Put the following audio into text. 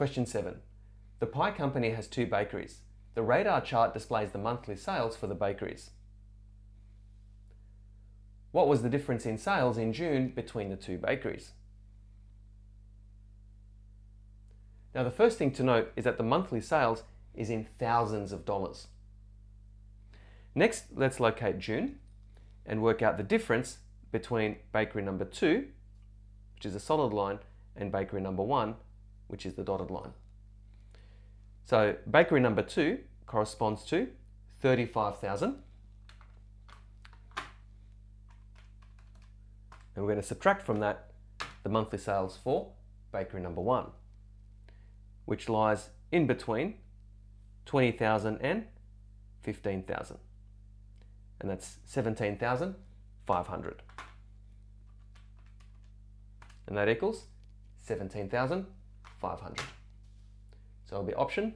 Question 7. The pie company has 2 bakeries. The radar chart displays the monthly sales for the bakeries. What was the difference in sales in June between the 2 bakeries? Now, the first thing to note is that the monthly sales is in thousands of dollars. Next, let's locate June and work out the difference between bakery number 2, which is a solid line, and bakery number 1, which is the dotted line. So bakery number 2 corresponds to $35,000. And we're going to subtract from that the monthly sales for bakery number 1, which lies in between $20,000 and $15,000. And that's $17,500. And that equals $17,500. So it'll be option